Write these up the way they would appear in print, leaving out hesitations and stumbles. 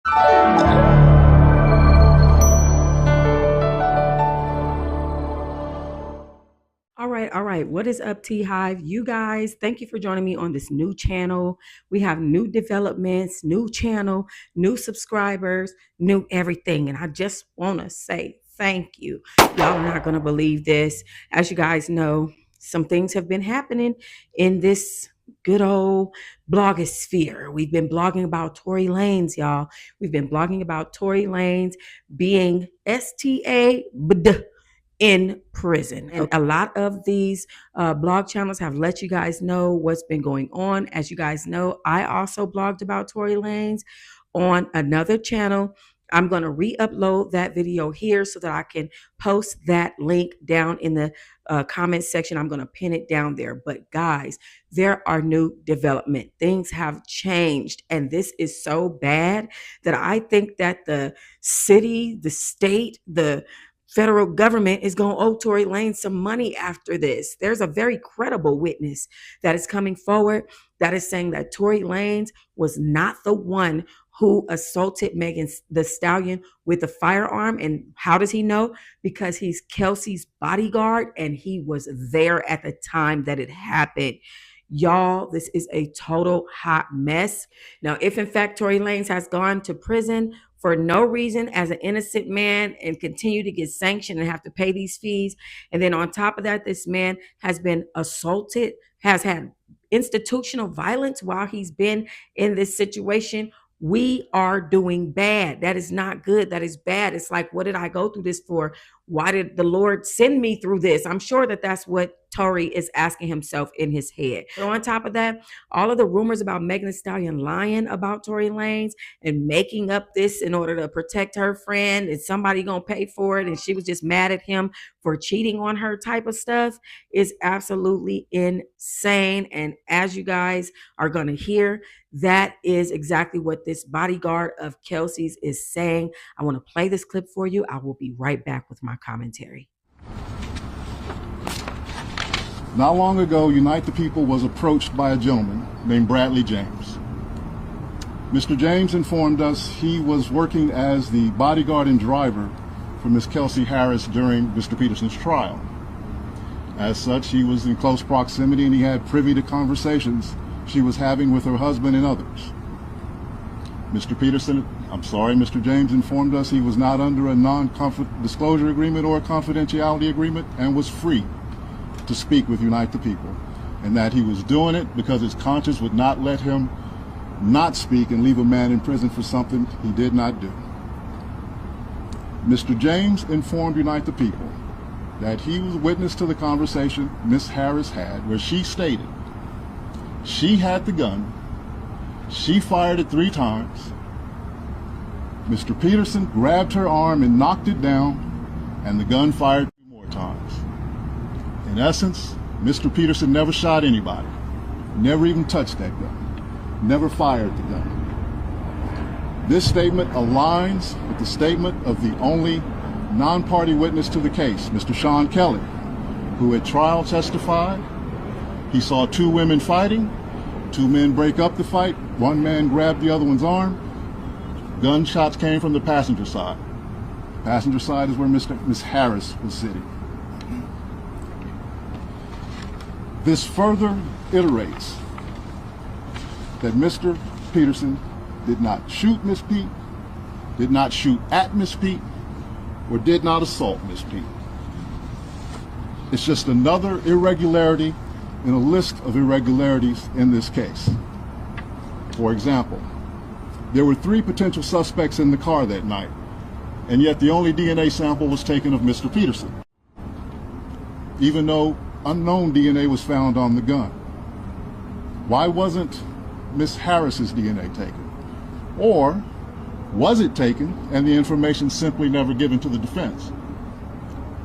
All right. What is up, T Hive? You guys, thank you for joining me on this new channel. We have new developments, new channel, new subscribers, new everything. And I just want to say thank you. Y'all are not going to believe this. As you guys know, some things have been happening in this good old blogosphere. We've been blogging about Tory Lanez, y'all. We've been blogging about Tory Lanez being STA'd in prison. And a lot of these blog channels have let you guys know what's been going on. As you guys know, I also blogged about Tory Lanez on another channel. I'm going to re-upload that video here so that I can post that link down in the comment section. I'm going to pin it down there. But guys, there are new development. Things have changed. And this is so bad that I think that the city, the state, the federal government is going to owe Tory Lanez some money after this. There's a very credible witness that is coming forward that is saying that Tory Lanez was not the one who assaulted Megan Thee Stallion with a firearm. And how does he know? Because he's Kelsey's bodyguard and he was there at the time that it happened. Y'all, this is a total hot mess. Now, if in fact Tory Lanez has gone to prison for no reason as an innocent man and continue to get sanctioned and have to pay these fees, and then on top of that, this man has been assaulted, has had institutional violence while he's been in this situation, we are doing bad. That is not good. That is bad. It's like, what did I go through this for? Why did the Lord send me through this? I'm sure that that's what Tory is asking himself in his head. But on top of that, all of the rumors about Megan Thee Stallion lying about Tory Lanez and making up this in order to protect her friend and somebody gonna pay for it and she was just mad at him for cheating on her type of stuff is absolutely insane. And as you guys are gonna hear, that is exactly what this bodyguard of Kelsey's is saying. I want to play this clip for you. I will be right back with my commentary. Not long ago, Unite the People was approached by a gentleman named Bradley James. Mr. James informed us he was working as the bodyguard and driver for Miss Kelsey Harris during Mr. Peterson's trial. As such, he was in close proximity and he had privy to conversations she was having with her husband and others. Mr. James informed us he was not under a non-disclosure agreement or a confidentiality agreement and was free to speak with Unite the People, and that he was doing it because his conscience would not let him not speak and leave a man in prison for something he did not do. Mr. James informed Unite the People that he was witness to the conversation Miss Harris had where she stated she had the gun, she fired it 3 times, Mr. Peterson grabbed her arm and knocked it down, and the gun fired 2 more times. In essence, Mr. Peterson never shot anybody, never even touched that gun, never fired the gun. This statement aligns with the statement of the only non-party witness to the case, Mr. Sean Kelly, who at trial testified he saw 2 women fighting, 2 men break up the fight, 1 man grabbed the other one's arm. Gunshots came from the passenger side. The passenger side is where Miss Harris was sitting. This further iterates that Mr. Peterson did not shoot Miss Pete, did not shoot at Miss Pete, or did not assault Miss Pete. It's just another irregularity in a list of irregularities in this case. For example, there were 3 potential suspects in the car that night, and yet the only DNA sample was taken of Mr. Peterson, even though unknown DNA was found on the gun. Why wasn't Miss Harris's DNA taken? Or was it taken and the information simply never given to the defense?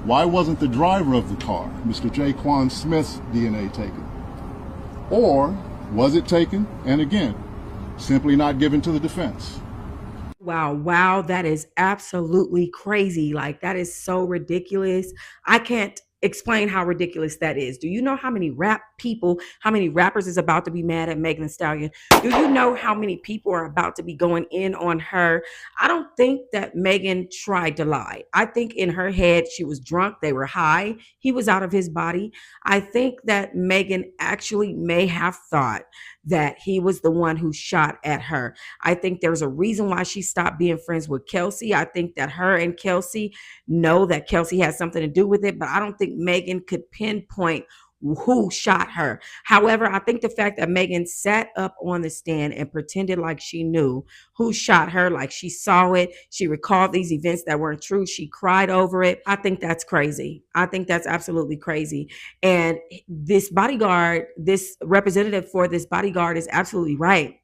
Why wasn't the driver of the car, Mr. Jaquan Smith's DNA taken? Or was it taken and again, simply not given to the defense? Wow, that is absolutely crazy. Like, that is so ridiculous. I can't explain how ridiculous that is. Do you know how many how many rappers is about to be mad at Megan Thee Stallion? Do you know how many people are about to be going in on her? I don't think that Megan tried to lie. I think in her head, she was drunk. They were high. He was out of his body. I think that Megan actually may have thought that he was the one who shot at her. I think there's a reason why she stopped being friends with Kelsey. I think that her and Kelsey know that Kelsey has something to do with it, but I don't think Megan could pinpoint who shot her. However, I think the fact that Megan sat up on the stand and pretended like she knew who shot her, like she saw it, she recalled these events that weren't true, she cried over it. I think that's crazy. I think that's absolutely crazy. And this bodyguard, this representative for this bodyguard is absolutely right.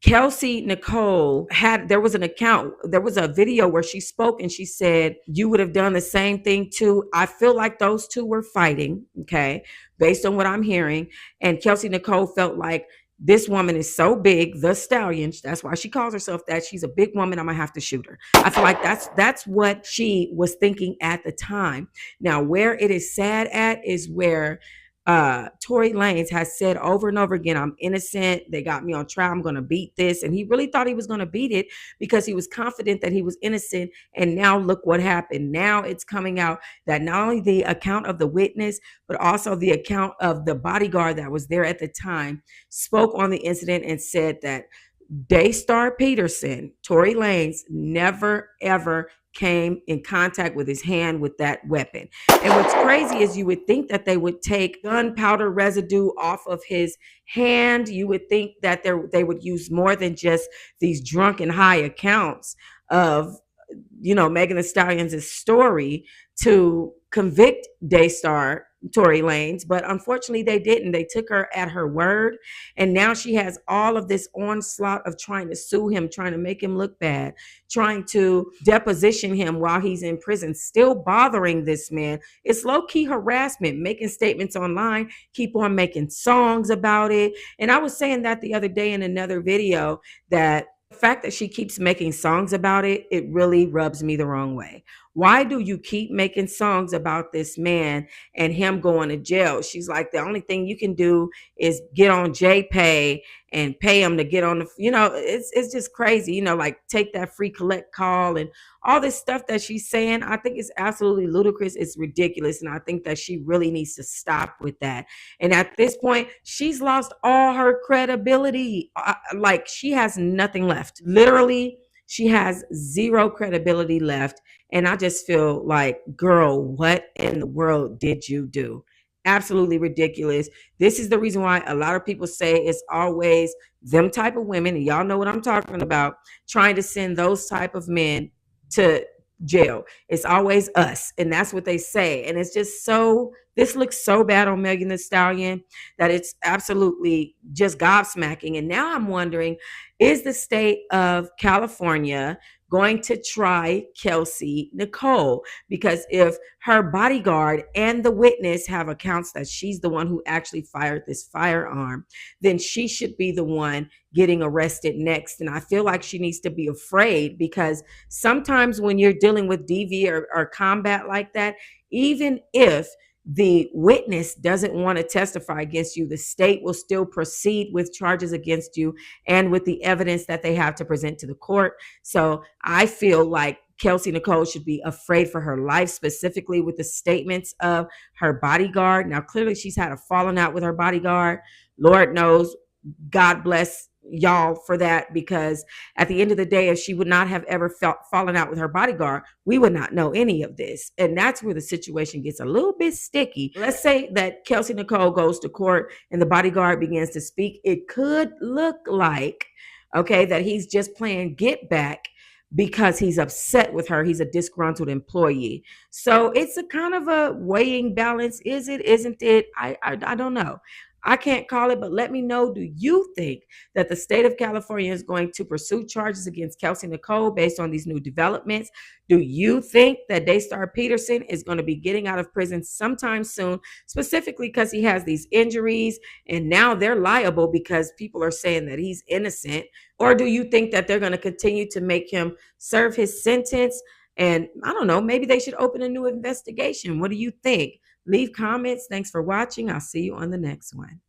Kelsey Nicole there was a video where she spoke and she said, you would have done the same thing too. I feel like those two were fighting, okay, based on what I'm hearing. And Kelsey Nicole felt like this woman is so big, the stallion. That's why she calls herself that. She's a big woman. I'm gonna have to shoot her. I feel like that's what she was thinking at the time. Now, where it is sad at is where Tory Lanez has said over and over again, I'm innocent. They got me on trial. I'm going to beat this. And he really thought he was going to beat it because he was confident that he was innocent. And now look what happened. Now it's coming out that not only the account of the witness, but also the account of the bodyguard that was there at the time spoke on the incident and said that Daystar Peterson, Tory Lanez, never ever came in contact with his hand with that weapon. And what's crazy is you would think that they would take gunpowder residue off of his hand. You would think that they would use more than just these drunk and high accounts of, Megan Thee Stallion's story to convict Daystar Tory Lanez, but unfortunately they didn't. They took her at her word, and now she has all of this onslaught of trying to sue him, trying to make him look bad, trying to deposition him while he's in prison, still bothering this man. It's low-key harassment, making statements online, keep on making songs about it. And I was saying that the other day in another video, that the fact that she keeps making songs about it, it really rubs me the wrong way. Why do you keep making songs about this man and him going to jail? She's like, the only thing you can do is get on JPay and pay him to get on the, it's just crazy, like take that free collect call and all this stuff that she's saying. I think it's absolutely ludicrous. It's ridiculous. And I think that she really needs to stop with that. And at this point, she's lost all her credibility. Like she has nothing left. Literally, she has zero credibility left. And I just feel like, girl, what in the world did you do? Absolutely ridiculous. This is the reason why a lot of people say it's always them type of women, and y'all know what I'm talking about, trying to send those type of men to jail. It's always us. And that's what they say. And it's just this looks so bad on Megan Thee Stallion that it's absolutely just gobsmacking. And now I'm wondering, is the state of California going to try Kelsey Nicole? Because if her bodyguard and the witness have accounts that she's the one who actually fired this firearm, then she should be the one getting arrested next. And I feel like she needs to be afraid, because sometimes when you're dealing with DV or combat like that, even if the witness doesn't want to testify against you, the state will still proceed with charges against you and with the evidence that they have to present to the court. So I feel like Kelsey Nicole should be afraid for her life, specifically with the statements of her bodyguard. Now, clearly she's had a falling out with her bodyguard. Lord knows, God bless y'all for that, because at the end of the day, if she would not have ever fallen out with her bodyguard, we would not know any of this. And that's where the situation gets a little bit sticky. Let's say that Kelsey Nicole goes to court and the bodyguard begins to speak. It could look like, okay, that he's just playing get back because he's upset with her. He's a disgruntled employee. So it's a kind of a weighing balance. Is it, isn't it? I don't know. I can't call it, but let me know. Do you think that the state of California is going to pursue charges against Kelsey Nicole based on these new developments? Do you think that Daystar Peterson is going to be getting out of prison sometime soon, specifically because he has these injuries and now they're liable because people are saying that he's innocent? Or do you think that they're going to continue to make him serve his sentence And I don't know, maybe they should open a new investigation. What do you think? Leave comments. Thanks for watching. I'll see you on the next one.